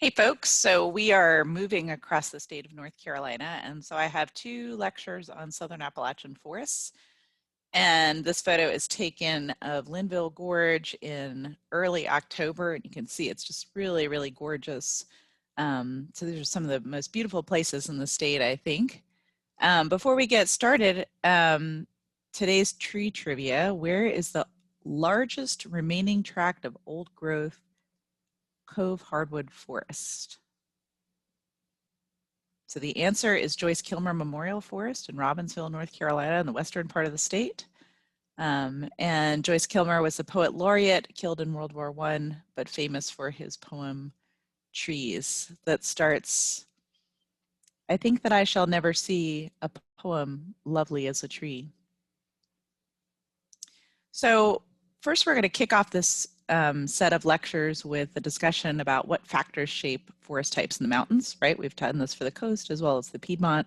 Hey folks, so we are moving across the state of North Carolina, and so I have two lectures on southern Appalachian forests. And this photo is taken of Linville Gorge in early October, and you can see it's just really, really gorgeous. So these are some of the most beautiful places in the state, I think. Before we get started, today's tree trivia: where is the largest remaining tract of old growth Cove hardwood forest? So the answer is Joyce Kilmer Memorial Forest in Robbinsville, North Carolina, in the western part of the state. And Joyce Kilmer was a poet laureate, killed in World War I, but famous for his poem Trees, that starts, "I think that I shall never see a poem lovely as a tree." So first we're going to kick off this set of lectures with a discussion about what factors shape forest types in the mountains, right? We've done this for the coast as well as the Piedmont,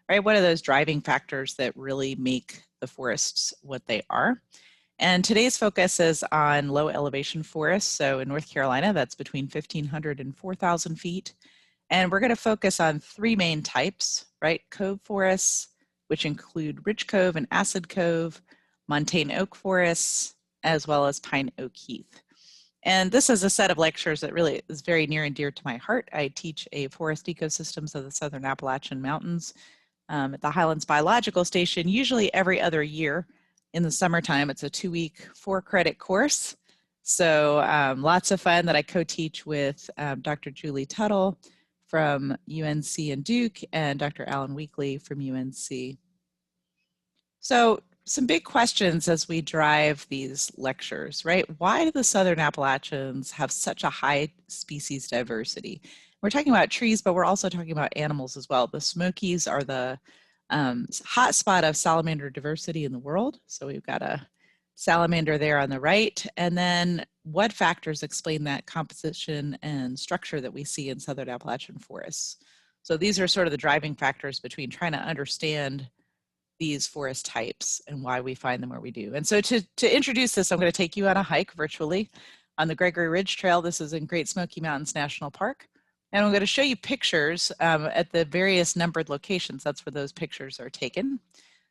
right? What are those driving factors that really make the forests what they are? And today's focus is on low elevation forests. So in North Carolina, that's between 1,500 and 4,000 feet. And we're going to focus on three main types, right? Cove forests, which include Rich Cove and Acid Cove, Montane Oak Forests, as well as Pine-oak-heath. And this is a set of lectures that really is very near and dear to my heart. I teach a forest ecosystems of the southern Appalachian Mountains at the Highlands Biological Station, usually every other year in the summertime. It's a 2-week 4-credit course. So lots of fun that I co-teach with Dr. Julie Tuttle from UNC and Duke and Dr. Alan Weekly from UNC. So some big questions as we drive these lectures, right? Why do the southern Appalachians have such a high species diversity? We're talking about trees, but we're also talking about animals as well. The Smokies are the hot spot of salamander diversity in the world. So we've got a salamander there on the right. And then what factors explain that composition and structure that we see in southern Appalachian forests? So these are sort of the driving factors between trying to understand these forest types and why we find them where we do. And so to introduce this, I'm going to take you on a hike virtually on the Gregory Ridge Trail. This is in Great Smoky Mountains National Park. And I'm going to show you pictures at the various numbered locations. That's where those pictures are taken.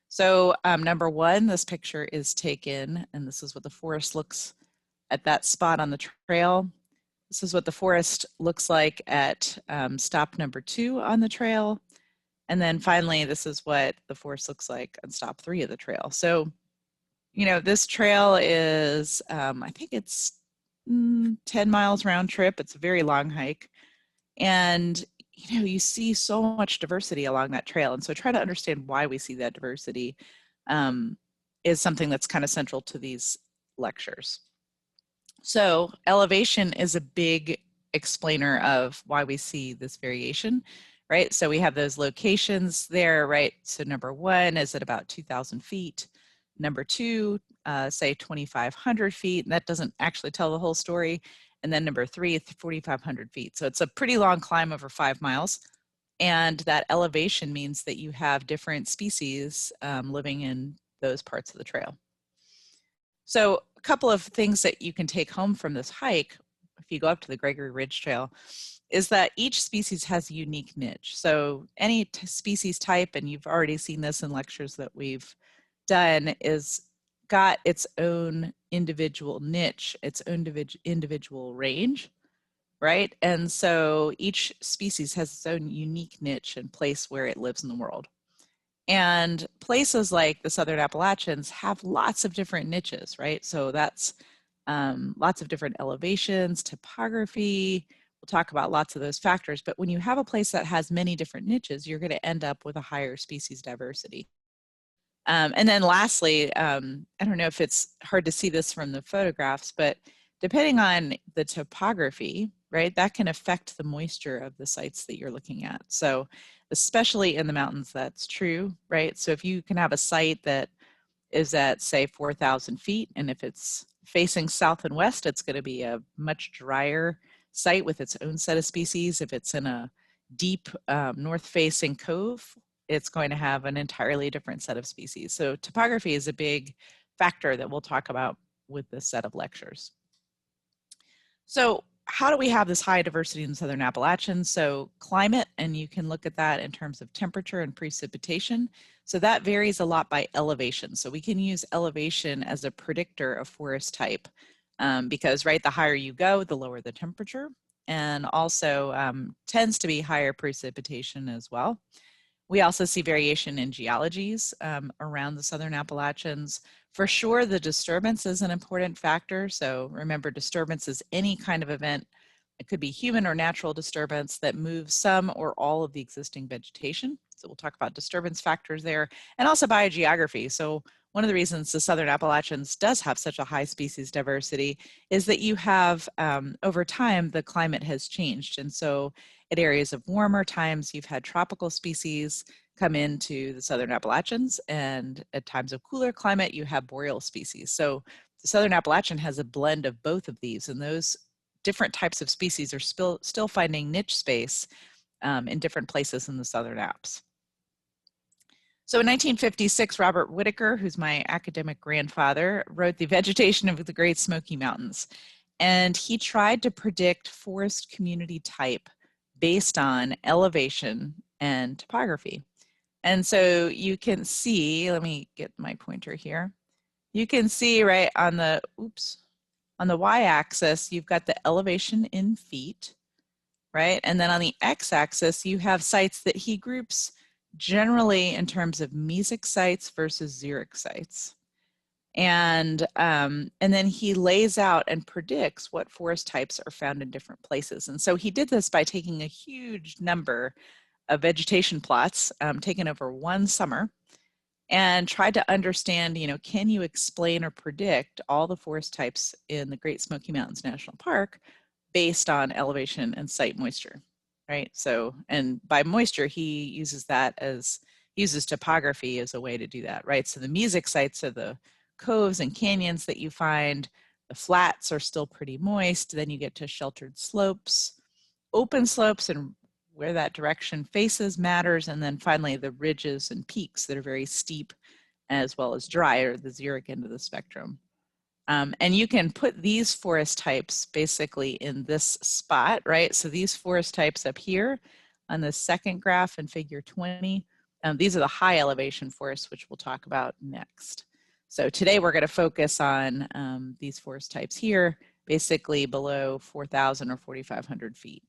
So number one, this picture is taken, and this is what the forest looks at that spot on the trail. This is what the forest looks like at stop number 2 on the trail. And then finally, this is what the forest looks like on stop 3 of the trail. So, you know, this trail is, I think it's 10 miles round trip. It's a very long hike. And, you know, you see so much diversity along that trail. And so try to understand why we see that diversity is something that's kind of central to these lectures. So elevation is a big explainer of why we see this variation. Right, so we have those locations there, right? So number 1 is at about 2,000 feet. Number 2, say 2,500 feet, and that doesn't actually tell the whole story. And then number 3 is 4,500 feet. So it's a pretty long climb over 5 miles. And that elevation means that you have different species living in those parts of the trail. So a couple of things that you can take home from this hike, if you go up to the Gregory Ridge Trail, is that each species has a unique niche. So any species type, and you've already seen this in lectures that we've done, is got its own individual niche, its own individual range, right? And so each species has its own unique niche and place where it lives in the world. And places like the southern Appalachians have lots of different niches, right? So that's lots of different elevations, topography. We'll talk about lots of those factors, but when you have a place that has many different niches, you're going to end up with a higher species diversity. And then lastly, I don't know if it's hard to see this from the photographs, but depending on the topography, right, that can affect the moisture of the sites that you're looking at. So especially in the mountains, that's true, right? So if you can have a site that is at, say, 4,000 feet, and if it's facing south and west, it's going to be a much drier site with its own set of species. If it's in a deep north-facing cove, it's going to have an entirely different set of species. So topography is a big factor that we'll talk about with this set of lectures. So how do we have this high diversity in the Southern Appalachians? So climate, and you can look at that in terms of temperature and precipitation. So that varies a lot by elevation. So we can use elevation as a predictor of forest type because, right, the higher you go, the lower the temperature, and also tends to be higher precipitation as well. We also see variation in geologies around the Southern Appalachians. For sure, the disturbance is an important factor. So remember, disturbance is any kind of event. It could be human or natural disturbance that moves some or all of the existing vegetation. So we'll talk about disturbance factors there, and also biogeography. So one of the reasons the Southern Appalachians does have such a high species diversity is that you have, over time, the climate has changed. And so at areas of warmer times, you've had tropical species come into the Southern Appalachians, and at times of cooler climate, you have boreal species. So the Southern Appalachian has a blend of both of these, and those different types of species are still finding niche space in different places in the Southern Alps. So in 1956, Robert Whittaker, who's my academic grandfather, wrote The Vegetation of the Great Smoky Mountains. And he tried to predict forest community type based on elevation and topography. And so you can see, let me get my pointer here. You can see right on the, on the y-axis, you've got the elevation in feet, right? And then on the x-axis, you have sites that he groups generally in terms of mesic sites versus xeric sites. And then he lays out and predicts what forest types are found in different places. And so he did this by taking a huge number of vegetation plots taken over one summer and tried to understand, can you explain or predict all the forest types in the Great Smoky Mountains National Park based on elevation and site moisture, right? So, and by moisture, he uses topography as a way to do that, right? So the mesic sites are the coves and canyons that you find. The flats are still pretty moist. Then you get to sheltered slopes, open slopes, and where that direction faces matters. And then finally the ridges and peaks that are very steep as well as dry, or the xeric end of the spectrum. And you can put these forest types basically in this spot, right? So these forest types up here on the second graph in figure 20, these are the high elevation forests, which we'll talk about next. So today we're going to focus on these forest types here, basically below 4,000 or 4,500 feet.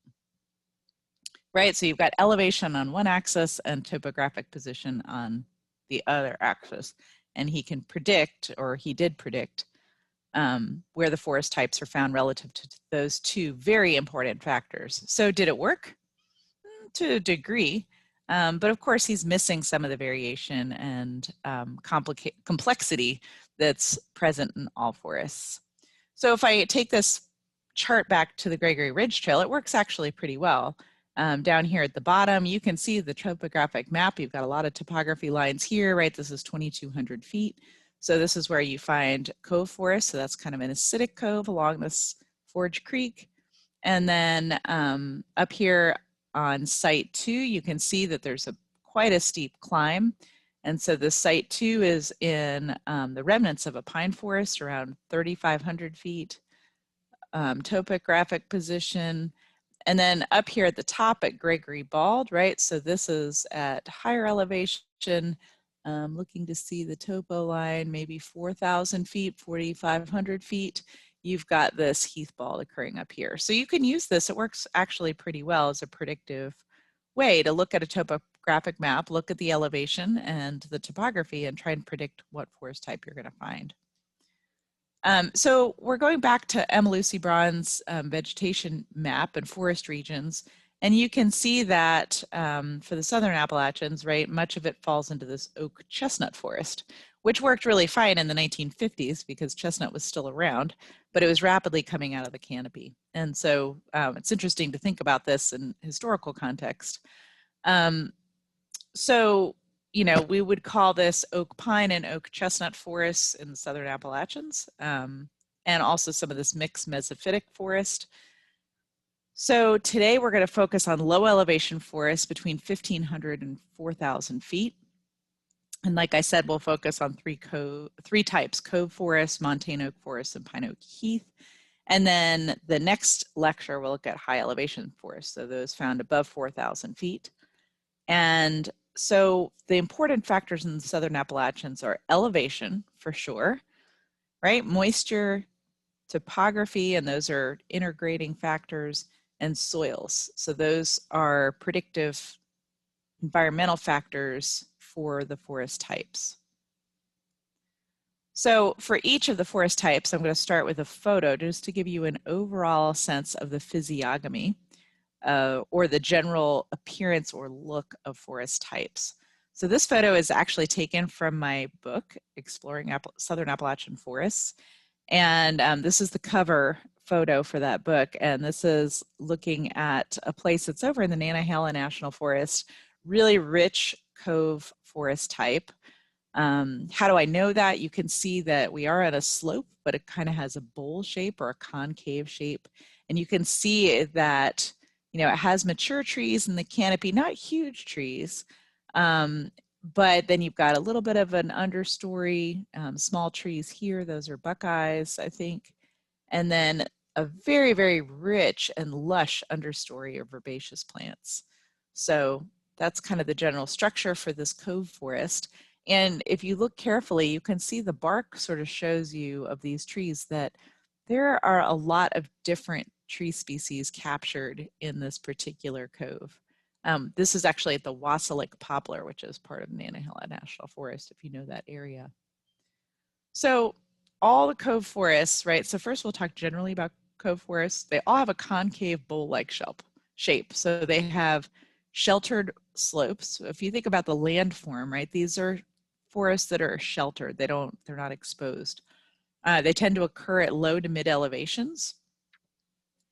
Right, so you've got elevation on one axis and topographic position on the other axis. And he can predict, or he did predict, where the forest types are found relative to those two very important factors. So did it work? To a degree, but of course he's missing some of the variation and complexity that's present in all forests. So if I take this chart back to the Gregory Ridge Trail, it works actually pretty well. Down here at the bottom, you can see the topographic map. You've got a lot of topography lines here, right? This is 2,200 feet. So this is where you find Cove Forest. So that's kind of an acidic cove along this Forge Creek. And then up here on Site 2, you can see that there's quite a steep climb. And so the Site 2 is in the remnants of a pine forest around 3,500 feet. Topographic position. And then up here at the top at Gregory Bald, right? So this is at higher elevation, looking to see the topo line, maybe 4,000 feet, 4,500 feet. You've got this heath bald occurring up here. So you can use this. It works actually pretty well as a predictive way to look at a topographic map, look at the elevation and the topography, and try and predict what forest type you're going to find. So we're going back to Emma Lucy Braun's vegetation map and forest regions, and you can see that for the Southern Appalachians, right, much of it falls into this oak chestnut forest, which worked really fine in the 1950s because chestnut was still around, but it was rapidly coming out of the canopy. And so it's interesting to think about this in historical context. We would call this oak pine and oak chestnut forests in the Southern Appalachians, and also some of this mixed mesophytic forest. So today we're going to focus on low elevation forests between 1,500 and 4,000 feet. And like I said, we'll focus on three types: Cove forest, Montane Oak Forest, and Pine-oak-heath. And then the next lecture, we'll look at high elevation forests, so those found above 4,000 feet. And so the important factors in the Southern Appalachians are elevation, for sure, right? Moisture, topography, and those are integrating factors, and soils. So those are predictive environmental factors for the forest types. So for each of the forest types, I'm going to start with a photo just to give you an overall sense of the physiognomy or the general appearance or look of forest types. So this photo is actually taken from my book, Exploring Southern Appalachian Forests. And this is the cover photo for that book. And this is looking at a place that's over in the Nantahala National Forest, really rich cove forest type. How do I know that? You can see that we are at a slope, but it kind of has a bowl shape or a concave shape. And you can see that, you know, it has mature trees in the canopy, not huge trees, but then you've got a little bit of an understory, small trees here. Those are buckeyes, I think. And then a very, very rich and lush understory of herbaceous plants. So that's kind of the general structure for this cove forest. And if you look carefully, you can see the bark sort of shows you of these trees that there are a lot of different tree species captured in this particular cove. This is actually at the Yellow-poplar, which is part of Nantahala National Forest, if you know that area. So all the cove forests, right? So first we'll talk generally about cove forests. They all have a concave bowl-like shape. So they have sheltered slopes. If you think about the landform, right? These are forests that are sheltered. They're not exposed. They tend to occur at low to mid elevations.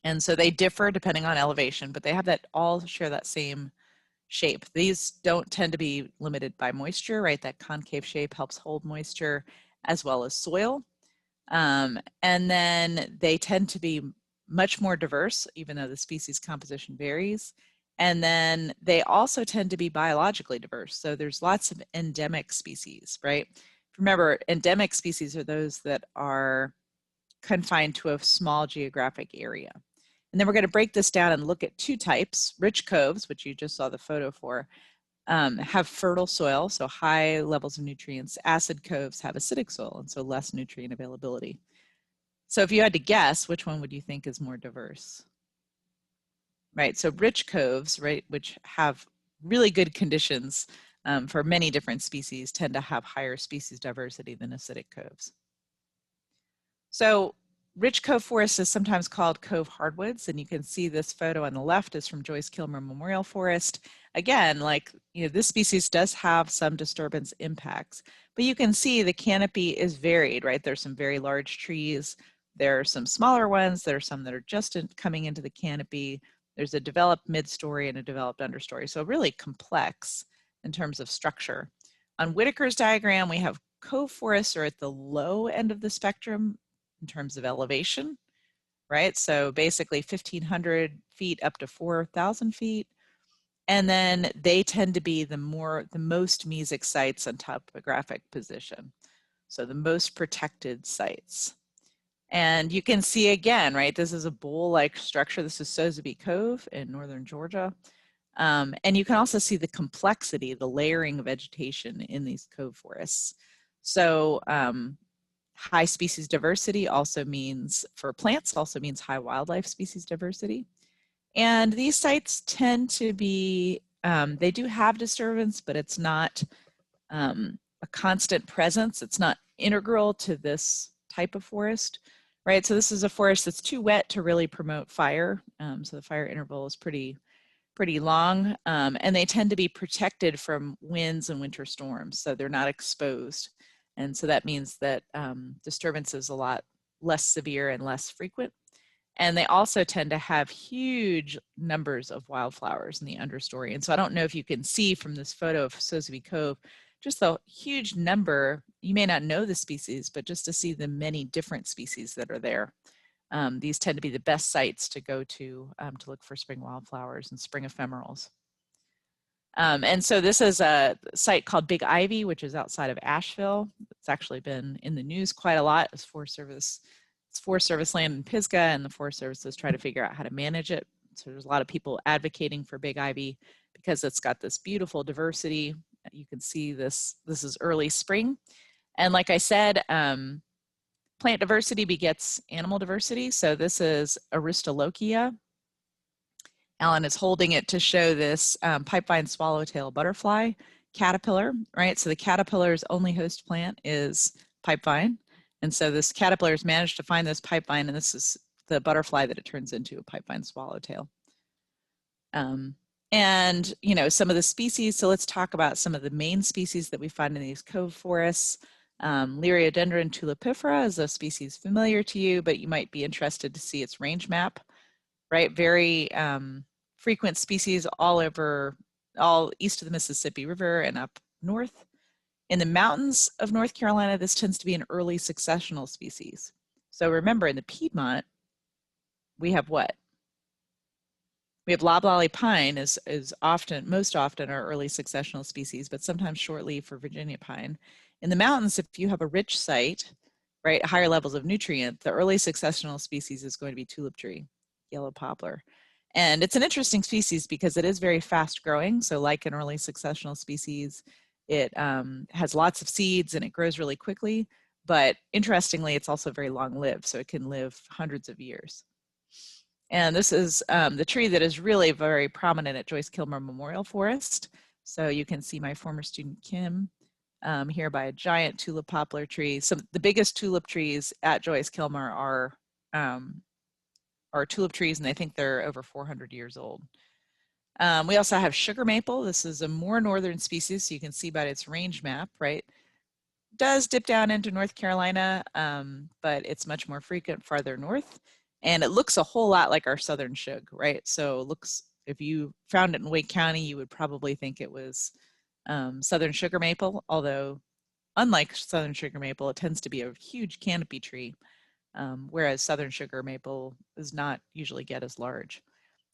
And so they differ depending on elevation, but they have that all share that same shape. These don't tend to be limited by moisture, right? That concave shape helps hold moisture as well as soil. And then they tend to be much more diverse, even though the species composition varies. And then they also tend to be biologically diverse. So there's lots of endemic species, right? Remember, endemic species are those that are confined to a small geographic area. And then we're going to break this down and look at two types. Rich coves, which you just saw the photo for, have fertile soil, so high levels of nutrients. Acid coves have acidic soil, and so less nutrient availability. So if you had to guess, which one would you think is more diverse? Right, so rich coves, right, which have really good conditions for many different species, tend to have higher species diversity than acidic coves. So rich cove forest is sometimes called cove hardwoods, and you can see this photo on the left is from Joyce Kilmer Memorial Forest. Again, like, you know, this species does have some disturbance impacts, but you can see the canopy is varied, right? There's some very large trees. There are some smaller ones. There are some that are just coming into the canopy. There's a developed mid-story and a developed understory. So really complex in terms of structure. On Whittaker's diagram, we have cove forests are at the low end of the spectrum in terms of elevation, right? So basically 1,500 feet up to 4,000 feet. And then they tend to be the most mesic sites on topographic position. So the most protected sites. And you can see again, right, this is a bowl-like structure. This is Rosebay Cove in northern Georgia. And you can also see the complexity, the layering of vegetation in these cove forests. So high species diversity also means, for plants, also means high wildlife species diversity. And these sites tend to be, they do have disturbance, but it's not a constant presence. It's not integral to this type of forest, right? So this is a forest that's too wet to really promote fire. So the fire interval is pretty long, and they tend to be protected from winds and winter storms, so they're not exposed. And so that means that disturbance is a lot less severe and less frequent. And they also tend to have huge numbers of wildflowers in the understory. And so I don't know if you can see from this photo of Rosebay Cove, just the huge number. You may not know the species, but just to see the many different species that are there. These tend to be the best sites to go to look for spring wildflowers and spring ephemerals. And so this is a site called Big Ivy, which is outside of Asheville. It's actually been in the news quite a lot as Forest Service It's Forest Service land in Pisgah, and the Forest Service is trying to figure out how to manage it. So there's a lot of people advocating for big ivy because it's got this beautiful diversity. You can see this is early spring. And like I said, plant diversity begets animal diversity. So this is Aristolochia. Alan is holding it to show this pipevine swallowtail butterfly caterpillar, right? So the caterpillar's only host plant is pipevine. And so this caterpillar has managed to find this pipevine, and this is the butterfly that it turns into, a pipevine swallowtail. And, you know, some of the species, so let's talk about some of the main species that we find in these cove forests. Liriodendron tulipifera is a species familiar to you, but you might be interested to see its range map, right? Very frequent species all east of the Mississippi River and up north. In the mountains of North Carolina, this tends to be an early successional species. So remember, in the Piedmont, we have what? We have loblolly pine is most often our early successional species, but sometimes shortleaf for Virginia pine. In the mountains, if you have a rich site, right, higher levels of nutrient, the early successional species is going to be tulip tree, yellow-poplar. And it's an interesting species because it is very fast growing. So like an early successional species, it has lots of seeds and it grows really quickly. But interestingly, it's also very long-lived, so it can live hundreds of years. And this is the tree that is really very prominent at Joyce Kilmer Memorial Forest. So you can see my former student Kim here by a giant tulip poplar tree. So the biggest tulip trees at Joyce Kilmer are tulip trees, and I think they're over 400 years old. We also have sugar maple. This is a more northern species, so you can see by its range map, right? Does dip down into North Carolina, but it's much more frequent farther north. And it looks a whole lot like our southern shug, right? So it looks, if you found it in Wake County, you would probably think it was southern sugar maple, although unlike southern sugar maple, it tends to be a huge canopy tree, whereas southern sugar maple does not usually get as large.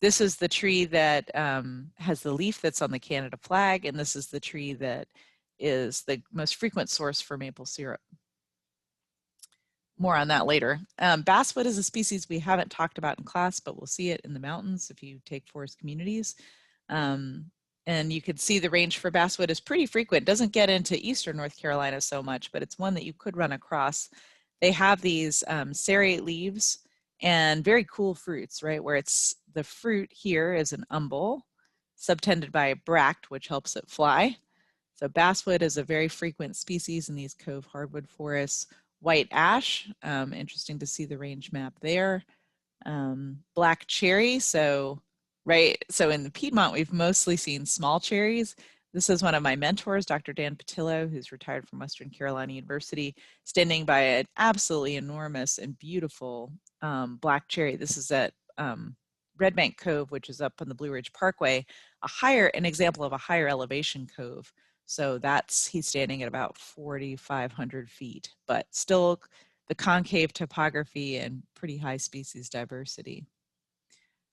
This is the tree that has the leaf that's on the Canada flag, and this is the tree that is the most frequent source for maple syrup. More on that later. Basswood is a species we haven't talked about in class, but we'll see it in the mountains if you take forest communities. And you can see the range for basswood is pretty frequent. It doesn't get into eastern North Carolina so much, but it's one that you could run across. They have these serrate leaves and very cool fruits, right? Where it's the fruit here is an umbel, subtended by a bract, which helps it fly. So basswood is a very frequent species in these cove hardwood forests. White ash, interesting to see the range map there. Black cherry, so in the Piedmont, we've mostly seen small cherries. This is one of my mentors, Dr. Dan Betula, who's retired from Western Carolina University, standing by an absolutely enormous and beautiful black cherry. This is at Red Bank Cove, which is up on the Blue Ridge Parkway, an example of a higher elevation cove. So he's standing at about 4,500 feet, but still the concave topography and pretty high species diversity.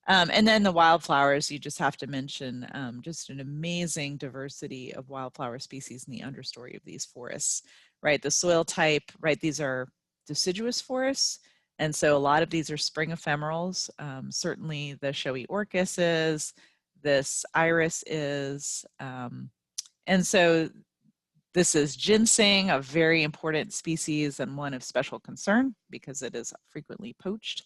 And then the wildflowers, you just have to mention just an amazing diversity of wildflower species in the understory of these forests, right? The soil type, right? These are deciduous forests. And so a lot of these are spring ephemerals. Certainly the showy orchis is, this iris is, and so this is ginseng, a very important species and one of special concern because it is frequently poached.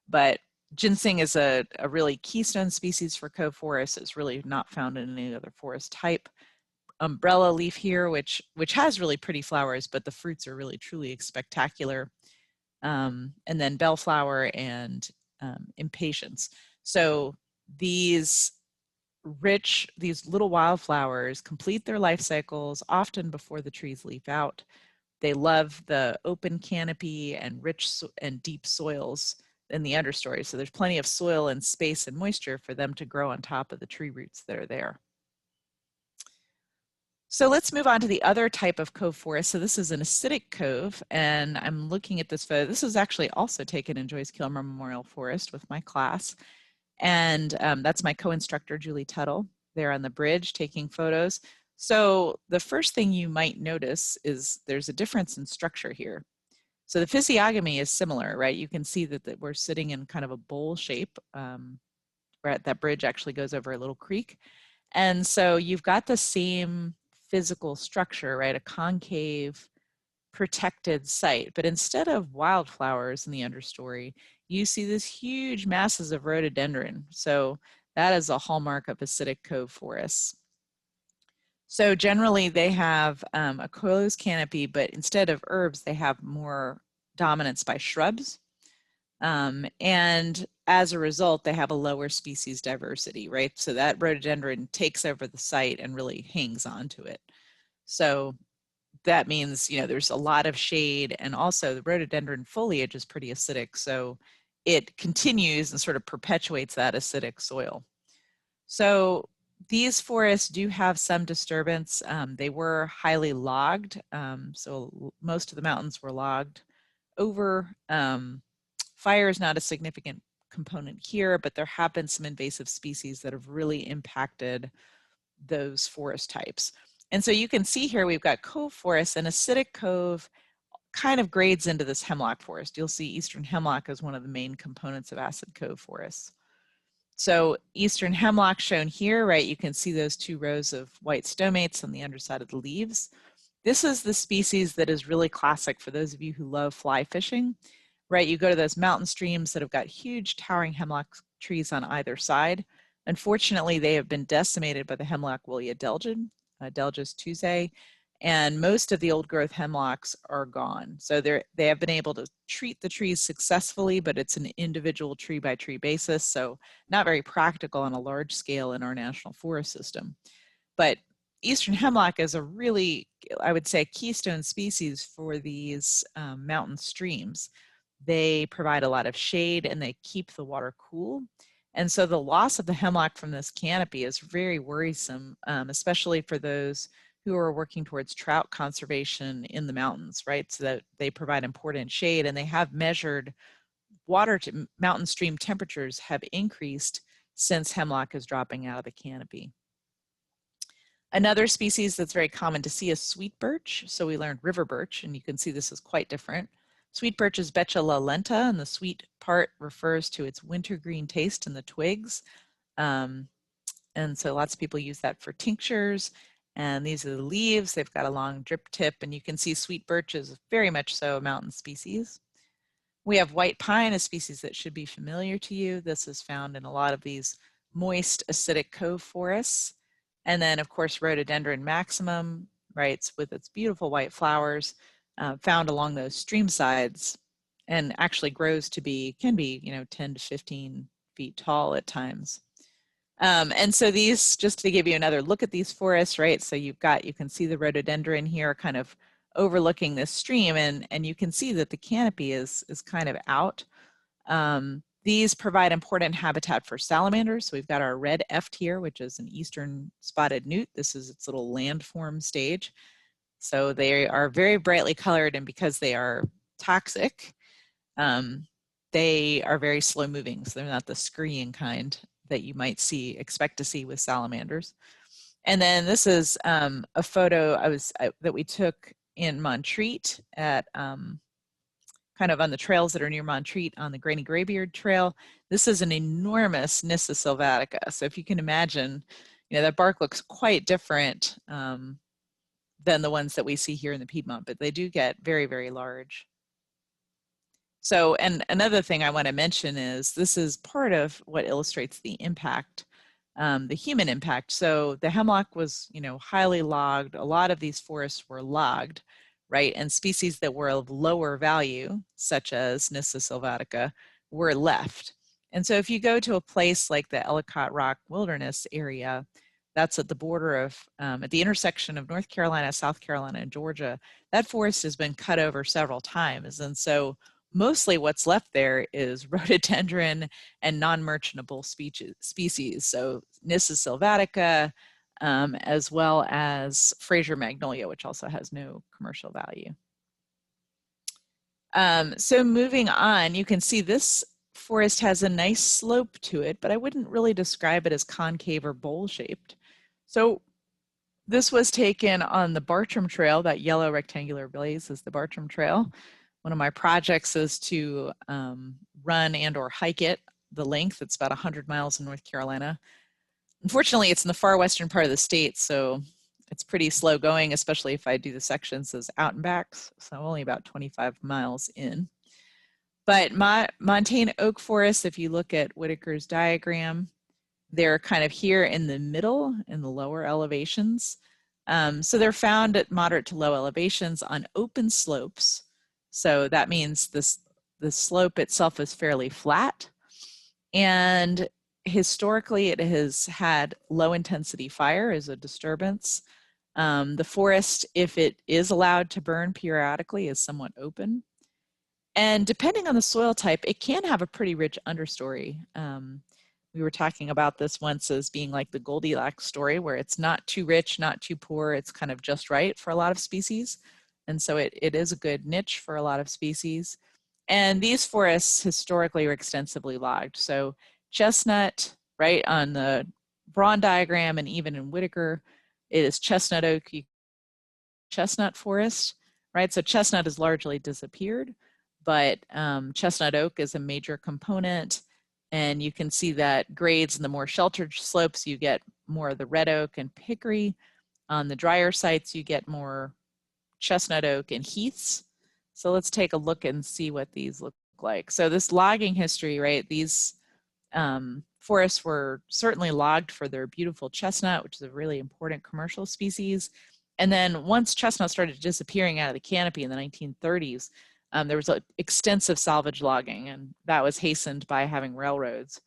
But ginseng is a really keystone species for cove forests. It's really not found in any other forest type. Umbrella leaf here, which has really pretty flowers, but the fruits are really truly spectacular. And then bellflower and impatiens. So these little wildflowers complete their life cycles often before the trees leaf out. They love the open canopy and rich and deep soils in the understory. So there's plenty of soil and space and moisture for them to grow on top of the tree roots that are there. So let's move on to the other type of cove forest. So this is an acidic cove, and I'm looking at this photo. This was actually also taken in Joyce Kilmer Memorial Forest with my class. And that's my co-instructor, Julie Tuttle, there on the bridge taking photos. So the first thing you might notice is there's a difference in structure here. So the physiognomy is similar, right? You can see that we're sitting in kind of a bowl shape, where that bridge actually goes over a little creek. And so you've got the same physical structure, right? A concave, protected site. But instead of wildflowers in the understory, you see this huge masses of rhododendron. So that is a hallmark of acidic cove forests. So generally they have a closed canopy, but instead of herbs, they have more dominance by shrubs. And as a result, they have a lower species diversity, right? So that rhododendron takes over the site and really hangs on to it. So that means, you know, there's a lot of shade, and also the rhododendron foliage is pretty acidic. So it continues and sort of perpetuates that acidic soil. So these forests do have some disturbance. They were highly logged. So most of the mountains were logged over. Fire is not a significant component here, but there have been some invasive species that have really impacted those forest types. And so you can see here we've got cove forests, and acidic cove kind of grades into this hemlock forest. You'll see eastern hemlock as one of the main components of acid cove forests. So eastern hemlock shown here, right? You can see those two rows of white stomates on the underside of the leaves. This is the species that is really classic for those of you who love fly fishing, right? You go to those mountain streams that have got huge towering hemlock trees on either side. Unfortunately, they have been decimated by the hemlock woolly adelgid, Adelgis tuzae, and most of the old growth hemlocks are gone. So they have been able to treat the trees successfully, but it's an individual tree by tree basis, so not very practical on a large scale in our national forest system. But eastern hemlock is a really, I would say, keystone species for these mountain streams. They provide a lot of shade and they keep the water cool. And so the loss of the hemlock from this canopy is very worrisome, especially for those who are working towards trout conservation in the mountains, right? So that they provide important shade, and they have measured mountain stream temperatures have increased since hemlock is dropping out of the canopy. Another species that's very common to see is sweet birch. So we learned river birch, and you can see this is quite different. Sweet birch is Betula lenta, and the sweet part refers to its wintergreen taste in the twigs. And so lots of people use that for tinctures. And these are the leaves. They've got a long drip tip, and you can see sweet birch is very much so a mountain species. We have white pine, a species that should be familiar to you. This is found in a lot of these moist acidic cove forests. And then of course, rhododendron maximum, right, with its beautiful white flowers, found along those stream sides, and actually grows to be, can be, you know, 10 to 15 feet tall at times. And so these, just to give you another look at these forests, right? So you can see the rhododendron here kind of overlooking this stream, and you can see that the canopy is kind of out. These provide important habitat for salamanders. So we've got our red eft here, which is an eastern spotted newt. This is its little landform stage. So they are very brightly colored, and because they are toxic, they are very slow moving. So they're not the scurrying kind that you might expect to see with salamanders. And then this is a photo that we took in Montreat at kind of on the trails that are near Montreat on the Granny Graybeard Trail. This is an enormous Nyssa sylvatica. So if you can imagine, you know, that bark looks quite different than the ones that we see here in the Piedmont, but they do get very, very large. So, and another thing I want to mention is this is part of what illustrates the impact, the human impact. So the hemlock was, you know, highly logged. A lot of these forests were logged, right? And species that were of lower value, such as Nyssa sylvatica, were left. And so if you go to a place like the Ellicott Rock Wilderness area, that's at the border of, at the intersection of North Carolina, South Carolina, and Georgia, that forest has been cut over several times. And so mostly what's left there is rhododendron and non-merchantable species. So Nyssa sylvatica, as well as Fraser magnolia, which also has no commercial value. So moving on, you can see this forest has a nice slope to it, but I wouldn't really describe it as concave or bowl-shaped. So this was taken on the Bartram Trail. That yellow rectangular blaze is the Bartram Trail. One of my projects is to run and or hike it the length. It's about 100 miles in North Carolina. Unfortunately, it's in the far western part of the state, so it's pretty slow going, especially if I do the sections as out and backs. So I'm only about 25 miles in. But my Montane Oak Forest, if you look at Whittaker's diagram, they're kind of here in the middle in the lower elevations. So they're found at moderate to low elevations on open slopes. So that means the slope itself is fairly flat. And historically, it has had low intensity fire as a disturbance. The forest, if it is allowed to burn periodically, is somewhat open. And depending on the soil type, it can have a pretty rich understory. We were talking about this once as being like the Goldilocks story, where it's not too rich, not too poor. It's kind of just right for a lot of species. And so it is a good niche for a lot of species. And these forests historically are extensively logged. So chestnut, right on the Braun diagram, and even in Whittaker, it is chestnut oak, chestnut forest, right? So chestnut has largely disappeared, but chestnut oak is a major component. And you can see that grades in the more sheltered slopes, you get more of the red oak and hickory. On the drier sites, you get more chestnut oak and heaths. So let's take a look and see what these look like. So this logging history, right? These forests were certainly logged for their beautiful chestnut, which is a really important commercial species. And then once chestnut started disappearing out of the canopy in the 1930s, there was extensive salvage logging, and that was hastened by having railroads.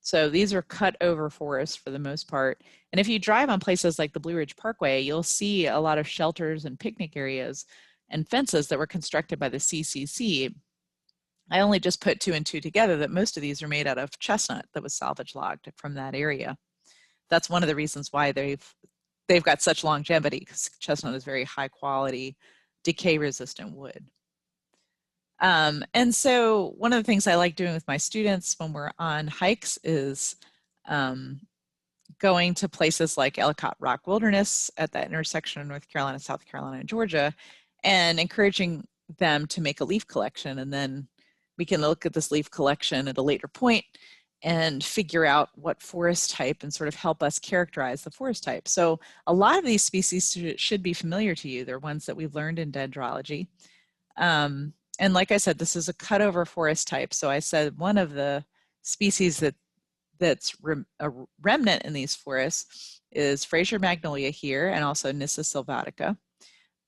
So these are cut over forests for the most part. And if you drive on places like the Blue Ridge Parkway, you'll see a lot of shelters and picnic areas and fences that were constructed by the CCC. I only just put 2 and 2 together that most of these are made out of chestnut that was salvage logged from that area. That's one of the reasons why they've got such longevity, because chestnut is very high quality, decay resistant wood. And so one of the things I like doing with my students when we're on hikes is going to places like Ellicott Rock Wilderness at that intersection of North Carolina, South Carolina, and Georgia, and encouraging them to make a leaf collection. And then we can look at this leaf collection at a later point and figure out what forest type and sort of help us characterize the forest type. So a lot of these species should be familiar to you. They're ones that we've learned in dendrology. And like I said, this is a cutover forest type. So I said one of the species that's a remnant in these forests is Fraser magnolia here, and also Nyssa sylvatica.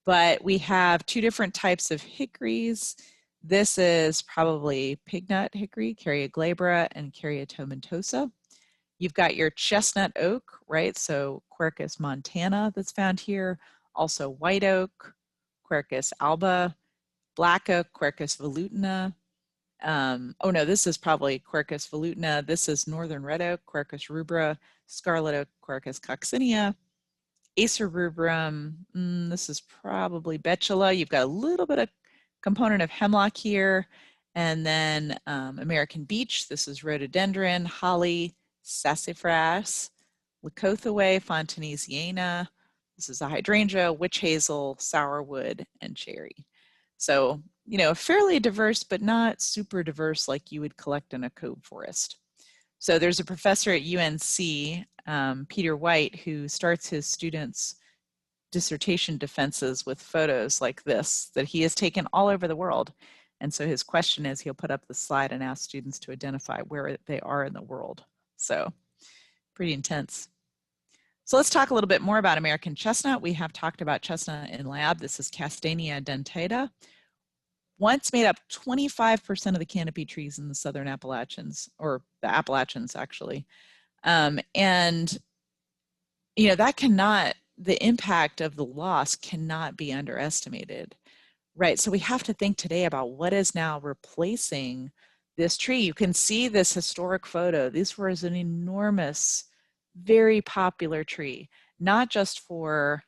But we have 2 different types of hickories. This is probably pignut hickory, Carya glabra and Carya tomentosa. You've got your chestnut oak, right? So Quercus montana that's found here. Also white oak, Quercus alba, black oak, Quercus velutina. Oh no, this is probably Quercus velutina. This is northern red oak, Quercus rubra, scarlet oak, Quercus coccinea. Acer rubrum, this is probably Betula. You've got a little bit of component of hemlock here. And then American beech, this is rhododendron, holly, sassafras, Leucothaway, fontanesiana. This is a hydrangea, witch hazel, sourwood, and cherry. So, you know, fairly diverse, but not super diverse like you would collect in a cove forest. So there's a professor at UNC, Peter White, who starts his students' dissertation defenses with photos like this that he has taken all over the world. And so his question is, he'll put up the slide and ask students to identify where they are in the world. So pretty intense. So let's talk a little bit more about American chestnut. We have talked about chestnut in lab. This is Castanea dentata. Once made up 25% of the canopy trees in the southern Appalachians, or the Appalachians actually. And, you know, that cannot, the impact of the loss cannot be underestimated, right? So we have to think today about what is now replacing this tree. You can see this historic photo. This was an enormous, very popular tree, not just for,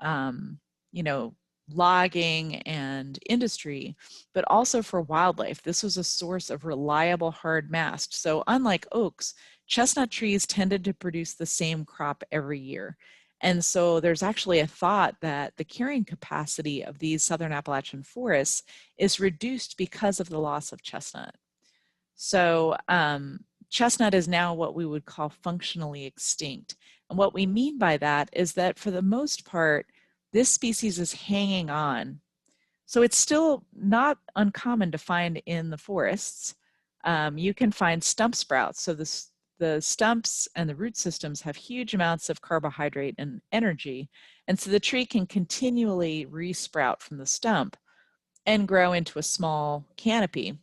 you know, logging and industry, but also for wildlife. This was a source of reliable hard mast. So unlike oaks, chestnut trees tended to produce the same crop every year. And so there's actually a thought that the carrying capacity of these southern Appalachian forests is reduced because of the loss of chestnut. So chestnut is now what we would call functionally extinct. And what we mean by that is that for the most part, this species is hanging on. So it's still not uncommon to find in the forests. You can find stump sprouts. So the stumps and the root systems have huge amounts of carbohydrate and energy. And so the tree can continually resprout from the stump and grow into a small canopy.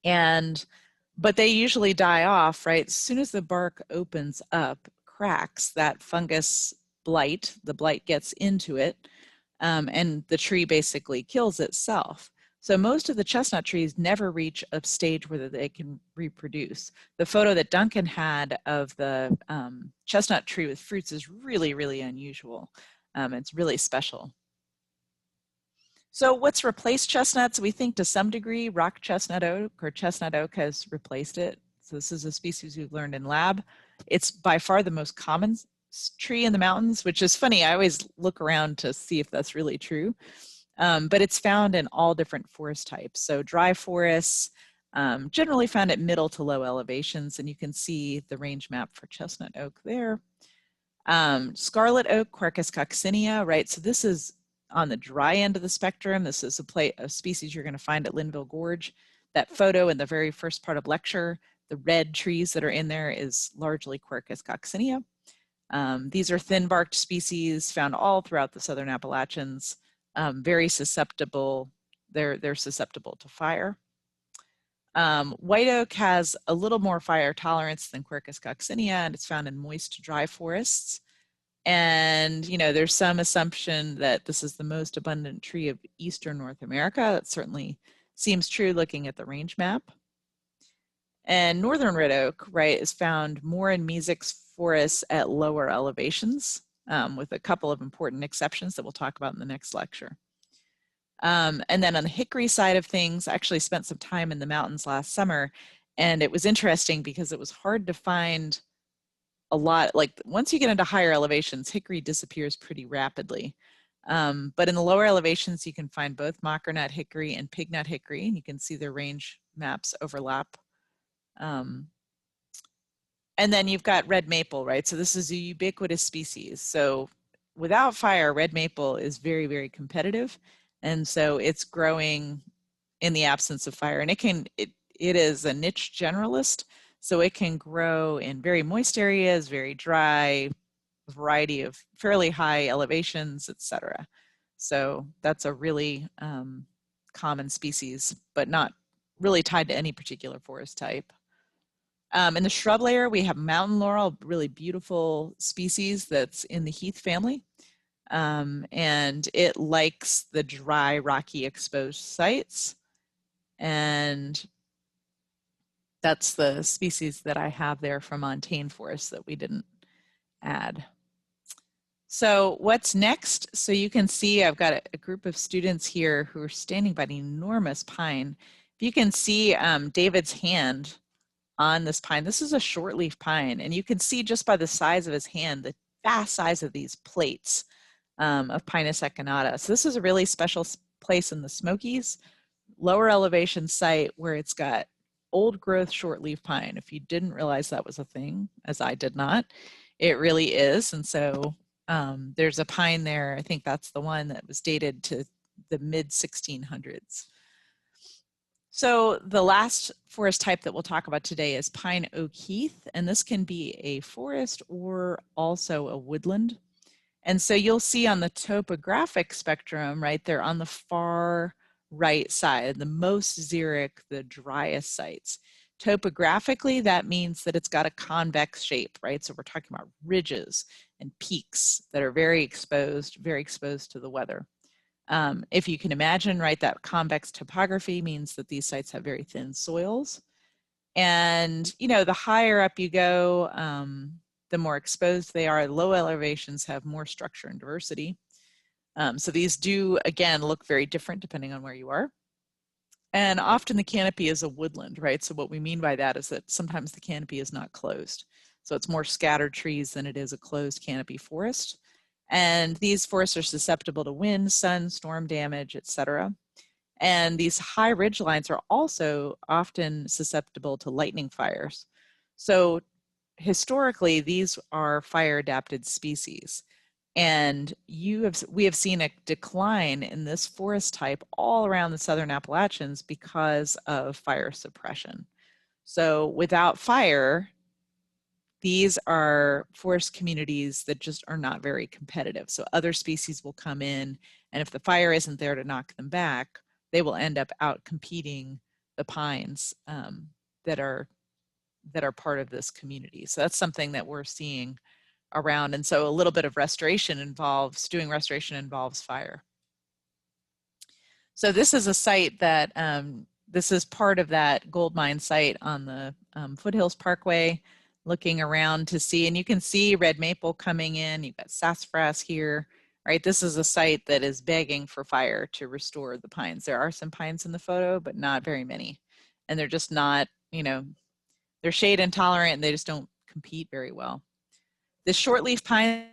But they usually die off, right? As soon as the bark opens up, cracks, that fungus blight, the blight gets into it, and the tree basically kills itself. So most of the chestnut trees never reach a stage where they can reproduce. The photo that Duncan had of the chestnut tree with fruits is really, really unusual. It's really special. So what's replaced chestnuts? We think to some degree rock chestnut oak or chestnut oak has replaced it. So this is a species we've learned in lab. It's by far the most common tree in the mountains, which is funny. I always look around to see if that's really true. But it's found in all different forest types. So dry forests, generally found at middle to low elevations, and you can see the range map for chestnut oak there. Scarlet oak, Quercus coccinea, right? So this is on the dry end of the spectrum. This is a species you're going to find at Linville Gorge. That photo in the very first part of lecture, the red trees that are in there is largely Quercus coccinea. These are thin-barked species found all throughout the southern Appalachians, very susceptible. They're susceptible to fire. White oak has a little more fire tolerance than Quercus coccinea, and it's found in moist, dry forests. And, you know, there's some assumption that this is the most abundant tree of eastern North America. That certainly seems true looking at the range map. And northern red oak, right, is found more in mesic forests at lower elevations, with a couple of important exceptions that we'll talk about in the next lecture. And then on the hickory side of things, I actually spent some time in the mountains last summer, and it was interesting because it was hard to find a lot. Like once you get into higher elevations, hickory disappears pretty rapidly. But in the lower elevations, you can find both mockernut hickory and pignut hickory, and you can see their range maps overlap. And then you've got red maple, right? So this is a ubiquitous species. So without fire, red maple is very, very competitive. And so it's growing in the absence of fire. And it is a niche generalist. So it can grow in very moist areas, very dry, a variety of fairly high elevations, etc. So that's a really common species, but not really tied to any particular forest type. In the shrub layer, we have mountain laurel, really beautiful species that's in the heath family. And it likes the dry, rocky, exposed sites. And that's the species that I have there from Montane Forest that we didn't add. So what's next? So you can see I've got a group of students here who are standing by an enormous pine. If you can see David's hand on this pine, this is a shortleaf pine, and you can see just by the size of his hand, the vast size of these plates of Pinus echinata. So this is a really special place in the Smokies, lower elevation site where it's got old growth shortleaf pine. If you didn't realize that was a thing, as I did not, it really is. And so there's a pine there, I think that's the one that was dated to the mid 1600s. So the last forest type that we'll talk about today is Pine-oak-heath, and this can be a forest or also a woodland. And so you'll see on the topographic spectrum, right there on the far right side, the most xeric, the driest sites. Topographically, that means that it's got a convex shape, right? So we're talking about ridges and peaks that are very exposed to the weather. If you can imagine, right, that convex topography means that these sites have very thin soils. And, you know, the higher up you go, the more exposed they are. Low elevations have more structure and diversity. So these do, again, look very different depending on where you are. And often the canopy is a woodland, right? So what we mean by that is that sometimes the canopy is not closed. So it's more scattered trees than it is a closed canopy forest. And these forests are susceptible to wind, sun, storm damage, etc. And these high ridge lines are also often susceptible to lightning fires. So historically, these are fire adapted species. And we have seen a decline in this forest type all around the southern Appalachians because of fire suppression. So without fire, these are forest communities that just are not very competitive. So other species will come in, and if the fire isn't there to knock them back, they will end up out competing the pines that are part of this community. So that's something that we're seeing around. And so a little bit of doing restoration involves fire. So this is a site that, this is part of that gold mine site on the Foothills Parkway, looking around to see, and you can see red maple coming in, you've got sassafras here, right? This is a site that is begging for fire to restore the pines. There are some pines in the photo, but not very many. And they're just not, they're shade intolerant and they just don't compete very well. The shortleaf pines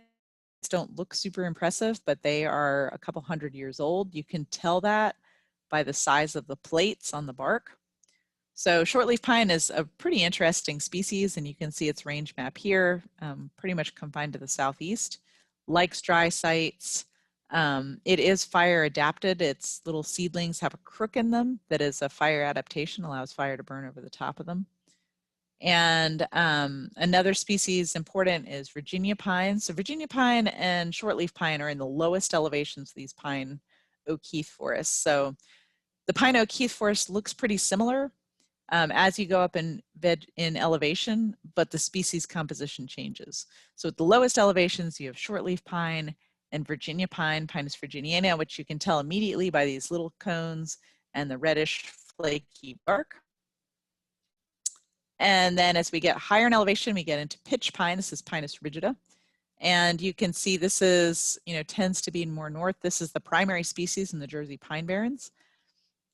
don't look super impressive, but they are a couple hundred years old. You can tell that by the size of the plates on the bark. So shortleaf pine is a pretty interesting species, and you can see its range map here, pretty much confined to the southeast. Likes dry sites. It is fire adapted. Its little seedlings have a crook in them that is a fire adaptation, allows fire to burn over the top of them. And another species important is Virginia pine. So Virginia pine and shortleaf pine are in the lowest elevations of these Pine-oak-heath forests. So the Pine-oak-heath forest looks pretty similar as you go up in elevation, but the species composition changes. So at the lowest elevations, you have shortleaf pine and Virginia pine, Pinus virginiana, which you can tell immediately by these little cones and the reddish flaky bark. And then as we get higher in elevation, we get into pitch pine. This is Pinus rigida. And you can see this is, tends to be more north. This is the primary species in the Jersey pine barrens.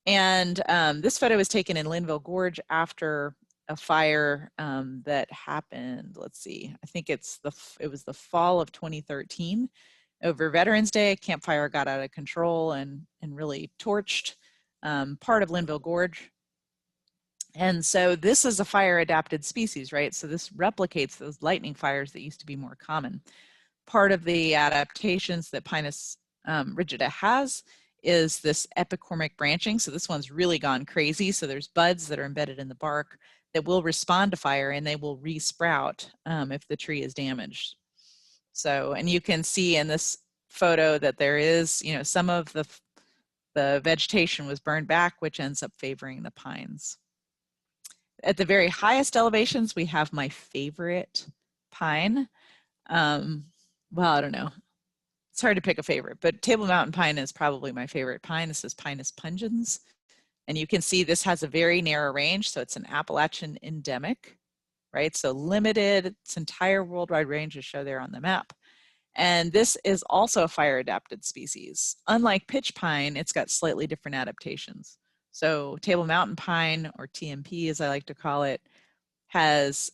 And this photo was taken in Linville Gorge after a fire that happened, let's see, I think it was the fall of 2013. Over Veterans Day, a campfire got out of control and really torched part of Linville Gorge. And so this is a fire adapted species, right? So this replicates those lightning fires that used to be more common. Part of the adaptations that Pinus rigida has is this epicormic branching. So this one's really gone crazy. So there's buds that are embedded in the bark that will respond to fire, and they will re-sprout if the tree is damaged. So, and you can see in this photo that there is, some of the vegetation was burned back, which ends up favoring the pines. At the very highest elevations, we have my favorite pine. Well, I don't know. It's hard to pick a favorite, but Table Mountain pine is probably my favorite pine. This is Pinus pungens. And you can see this has a very narrow range. So it's an Appalachian endemic, right? So limited, its entire worldwide range is shown there on the map. And this is also a fire adapted species. Unlike pitch pine, it's got slightly different adaptations. So Table Mountain pine, or TMP as I like to call it, has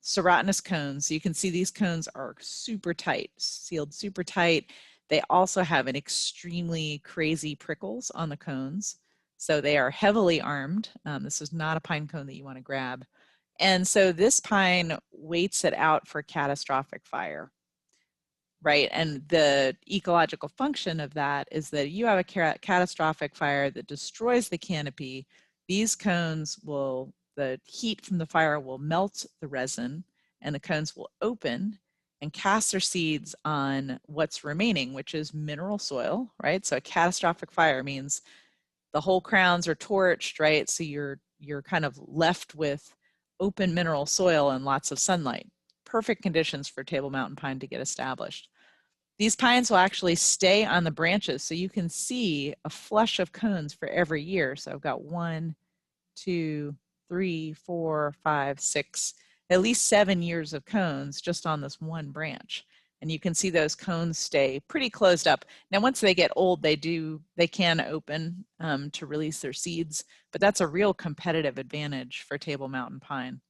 serotinous cones. You can see these cones are super tight, sealed super tight. They also have an extremely crazy prickles on the cones. So they are heavily armed. This is not a pine cone that you want to grab. And so this pine waits it out for catastrophic fire, right? And the ecological function of that is that you have a catastrophic fire that destroys the canopy. These cones will, the heat from the fire will melt the resin, and the cones will open and cast their seeds on what's remaining, which is mineral soil, right? So a catastrophic fire means the whole crowns are torched, right? So you're kind of left with open mineral soil and lots of sunlight. Perfect conditions for Table Mountain pine to get established. These pines will actually stay on the branches, so you can see a flush of cones for every year. So I've got 1, 2, 3, 4, 5, 6, at least 7 years of cones just on this one branch. And you can see those cones stay pretty closed up. Now, once they get old, they can open to release their seeds, but that's a real competitive advantage for Table Mountain pine.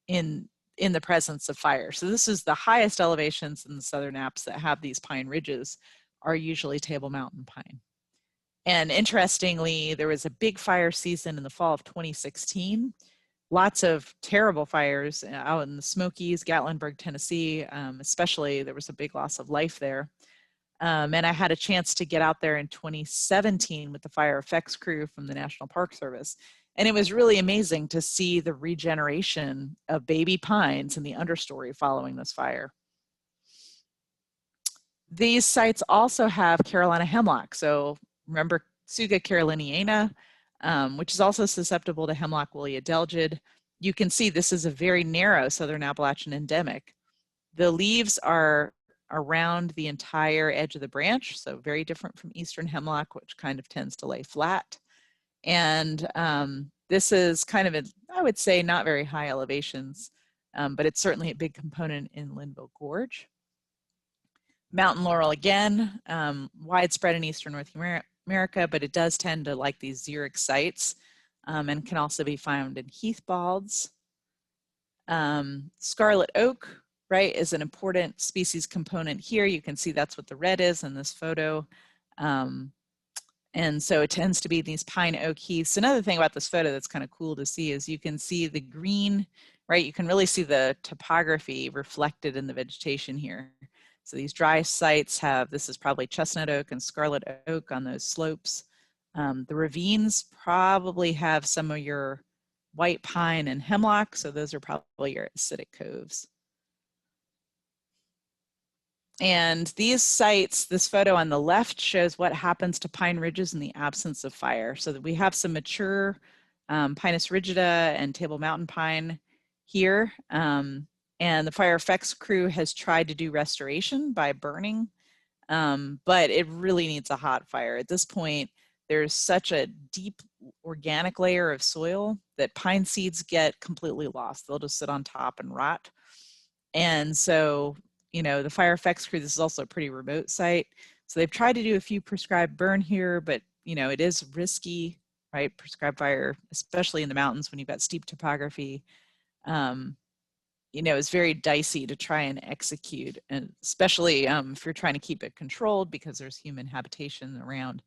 in the presence of fire. So this is the highest elevations in the Southern Apps that have these pine ridges are usually Table Mountain pine. And interestingly, there was a big fire season in the fall of 2016. Lots of terrible fires out in the Smokies, Gatlinburg, Tennessee, especially there was a big loss of life there. And I had a chance to get out there in 2017 with the fire effects crew from the National Park Service. And it was really amazing to see the regeneration of baby pines in the understory following this fire. These sites also have Carolina hemlock. So remember Tsuga caroliniana, which is also susceptible to hemlock woolly adelgid. You can see this is a very narrow Southern Appalachian endemic. The leaves are around the entire edge of the branch, so very different from eastern hemlock, which kind of tends to lay flat. And this is kind of, I would say, not very high elevations, but it's certainly a big component in Linville Gorge. Mountain laurel, again, widespread in eastern North America, but it does tend to like these xeric sites and can also be found in heath balds. Scarlet oak, right, is an important species component here. You can see that's what the red is in this photo. And so it tends to be these pine-oak-heaths. Another thing about this photo that's kind of cool to see is you can see the green, right? You can really see the topography reflected in the vegetation here. So these dry sites have, this is probably chestnut oak and scarlet oak on those slopes. The ravines probably have some of your white pine and hemlock. So those are probably your acidic coves. And these sites, this photo on the left shows what happens to pine ridges in the absence of fire. So that we have some mature Pinus rigida and Table Mountain pine here. And the fire effects crew has tried to do restoration by burning, but it really needs a hot fire. At this point, there's such a deep organic layer of soil that pine seeds get completely lost. They'll just sit on top and rot. And so, you know, the fire effects crew, this is also a pretty remote site. So they've tried to do a few prescribed burn here, but, you know, it is risky, right? Prescribed fire, especially in the mountains when you've got steep topography. You know, it's very dicey to try and execute, and especially if you're trying to keep it controlled because there's human habitation around.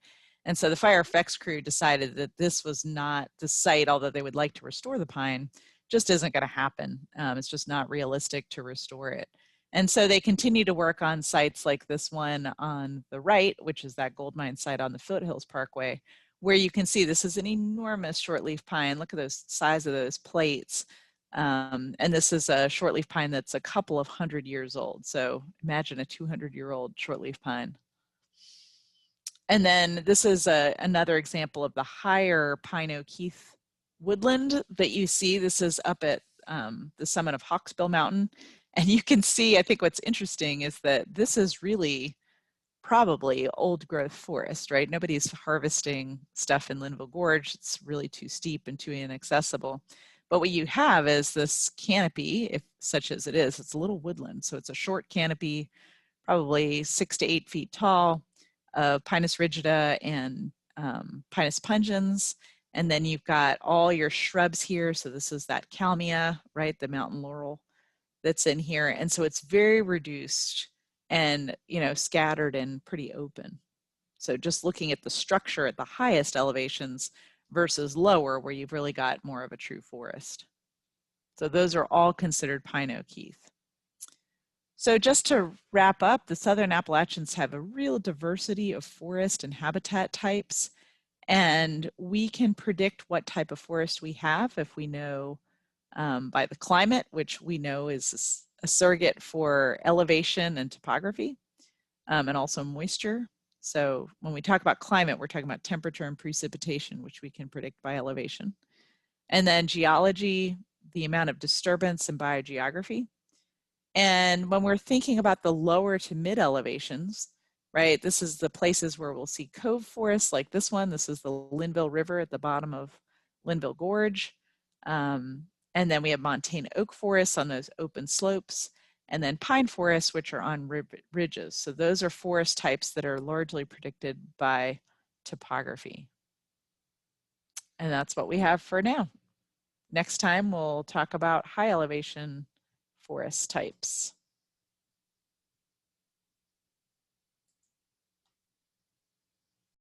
And so the fire effects crew decided that this was not the site, although they would like to restore the pine, just isn't going to happen. It's just not realistic to restore it. And so they continue to work on sites like this one on the right, which is that gold mine site on the Foothills Parkway, where you can see this is an enormous shortleaf pine. Look at those size of those plates. And this is a shortleaf pine that's a couple of 100 years old. So imagine a 200-year-old shortleaf pine. And then this is another example of the higher Pine-oak-heath woodland that you see. This is up at the summit of Hawksbill Mountain. And you can see, I think what's interesting is that this is really probably old growth forest, right? Nobody's harvesting stuff in Linville Gorge. It's really too steep and too inaccessible. But what you have is this canopy, if such as it is, it's a little woodland. So it's a short canopy, probably 6 to 8 feet tall, of Pinus rigida and Pinus pungens. And then you've got all your shrubs here. So this is that kalmia, right? The mountain laurel that's in here. And so it's very reduced and, you know, scattered and pretty open. So just looking at the structure at the highest elevations versus lower, where you've really got more of a true forest. So those are all considered Pine-oak-heath. So just to wrap up, the Southern Appalachians have a real diversity of forest and habitat types, and we can predict what type of forest we have if we know by the climate, which we know is a surrogate for elevation and topography, and also moisture. So when we talk about climate, we're talking about temperature and precipitation, which we can predict by elevation. And then geology, the amount of disturbance and biogeography. And when we're thinking about the lower to mid elevations, right, this is the places where we'll see cove forests like this one. This is the Linville River at the bottom of Linville Gorge. And then we have Montane Oak Forests on those open slopes, and then pine forests, which are on ridges. So those are forest types that are largely predicted by topography. And that's what we have for now. Next time, we'll talk about high elevation forest types.